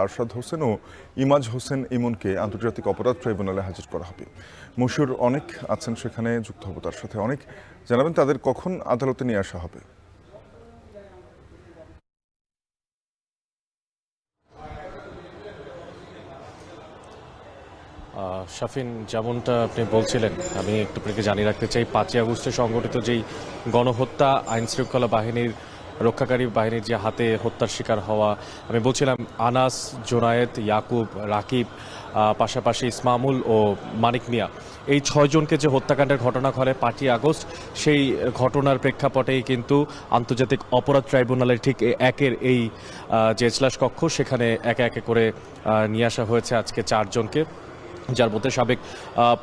আরশাদ হোসেন ও ইমাজ হোসেন ইমনকে আন্তর্জাতিক অপরাধ ট্রাইব্যুনালে হাজির করা হবে। মশিউর অনেক আছেন সেখানে, যুক্ত হব তার সাথে। অনেক জানাবেন তাদের কখন আদালতে নিয়ে আসা হবে? শাফিন, যেমনটা আপনি বলছিলেন, আমি একটু আপনাকে জানিয়ে রাখতে চাই 5ই আগস্টে সংঘটিত যেই গণহত্যা, আইন শৃঙ্খলা বাহিনীর রক্ষাকারী বাহিনীর যে হাতে হত্যার শিকার হওয়া, আমি বলছিলাম আনাস, জোনায়েদ, ইয়াকুব, রাকিব, পাশাপাশি ইসমামুল ও মানিক মিয়া, এই 6 জনকে যে হত্যাকাণ্ডের ঘটনা ঘটে 5ই আগস্ট, সেই ঘটনার প্রেক্ষাপটেই কিন্তু আন্তর্জাতিক অপরাধ ট্রাইব্যুনালের ঠিক একের এই যে এজলাস কক্ষ, সেখানে একে একে করে নিয়ে আসা হয়েছে আজকে 4 জনকে, যার মধ্যে সাবেক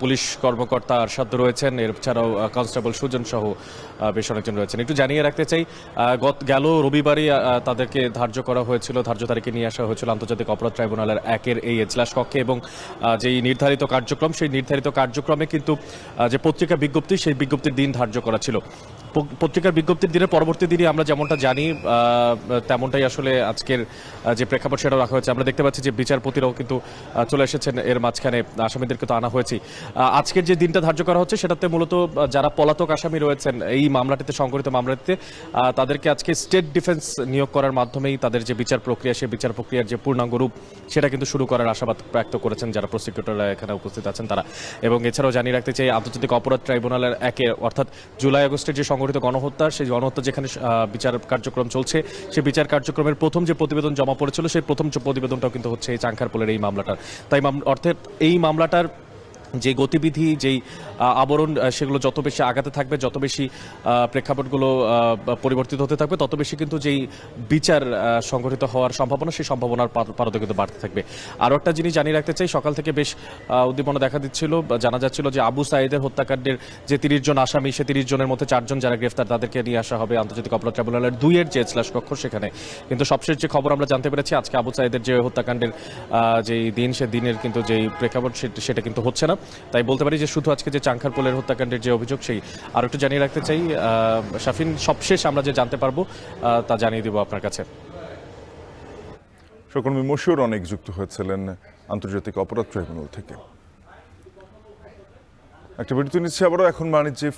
পুলিশ কর্মকর্তা আরশাদ রয়েছেন, এছাড়াও কনস্টেবল সুজন সহ বেশ অনেকজন রয়েছেন। একটু জানিয়ে রাখতে চাই, গেল রবিবারই তাদেরকে ধার্য করা হয়েছিল, ধার্য তারিখে নিয়ে আসা হয়েছিল আন্তর্জাতিক অপরাধ ট্রাইব্যুনালের একের এই এজলাস কক্ষে, এবং যেই নির্ধারিত কার্যক্রম, সেই নির্ধারিত কার্যক্রমে কিন্তু যে পত্রিকা বিজ্ঞপ্তি, সেই বিজ্ঞপ্তির দিন ধার্য করা ছিল। পত্রিকার বিজ্ঞপ্তির দিনের পরবর্তী দিনই আমরা যেমনটা জানি তেমনটাই আসলে আজকের যে প্রেক্ষাপট সেটাও রাখা হয়েছে। আমরা দেখতে পাচ্ছি যে বিচারপতিরাও কিন্তু চলে এসেছেন, এর মাঝখানে আসামিদেরকে তো আনা হয়েছে। আজকের যে দিনটা ধার্য করা হচ্ছে সেটাতে মূলত যারা পলাতক আসামি রয়েছেন এই মামলাটিতে, সংঘটিত মামলাটিতে, তাদেরকে আজকে স্টেট ডিফেন্স নিয়োগ করার মাধ্যমেই তাদের যে বিচার প্রক্রিয়া, সেই বিচার প্রক্রিয়ার যে পূর্ণাঙ্গ রূপ সেটা কিন্তু শুরু করার আশাবাদ ব্যক্ত করেছেন যারা প্রসিকিউটররা এখানে উপস্থিত আছেন তারা। এবং এছাড়াও জানিয়ে রাখতে চাই, আন্তর্জাতিক অপরাধ ট্রাইব্যুনালের একে, অর্থাৎ জুলাই আগস্টের যে সংঘটিত গণহত্যা, সেই গণহত্যা যেখানে বিচার কার্যক্রম চলছে, সেই বিচার কার্যক্রমের প্রথম যে প্রতিবেদন জমা পড়েছিল, সেই প্রথম প্রতিবেদনটাও কিন্তু হচ্ছে এই চাংখারপোলের এই মামলাটার। তাই অর্থাৎ এই মামলাটার যে গতিবিধি, যেই আবরণ, সেগুলো যত বেশি আগাতে থাকবে, যত বেশি প্রেক্ষাপটগুলো পরিবর্তিত হতে থাকবে, তত বেশি কিন্তু যেই বিচার সংঘটিত হওয়ার সম্ভাবনা, সেই সম্ভাবনার পারদে কিন্তু বাড়তে থাকবে। আরও একটা জিনিস জানিয়ে রাখতে চাই, সকাল থেকে বেশ উদ্দীপনা দেখা দিচ্ছিল, জানা যাচ্ছিল যে আবু সাঈদের হত্যাকাণ্ডের যে 30 জন আসামি, সে 30 জনের মধ্যে 4 জন যারা গ্রেফতার, তাদেরকে নিয়ে আসা হবে আন্তর্জাতিক অপরাধ ট্রাইব্যুনালের 2-এর যে এজলাস কক্ষ সেখানে। কিন্তু সবশেষ যে খবর আমরা জানতে পেরেছি, আজকে আবু সাঈদের যে হত্যাকাণ্ডের যেই দিন, সে দিনের কিন্তু যেই প্রেক্ষাপট সেটা কিন্তু হচ্ছে না। তাই বলতে পারি যে শুধু আজকে যে চাংখারপোলের হত্যাকাণ্ডের যে অভিযোগ, সেই আর একটু জানিয়ে রাখতে চাই শাফিন, সবশেষ আমরা যে জানতে পারবো তা জানিয়ে দিব আপনার কাছে। সহকর্মী মশিউর অনেক যুক্ত হয়েছিলেন আন্তর্জাতিক অপরাধ ট্রাইব্যুনাল থেকে। একটা বিরতি নিচ্ছে, আবারও এখন বাণিজ্যে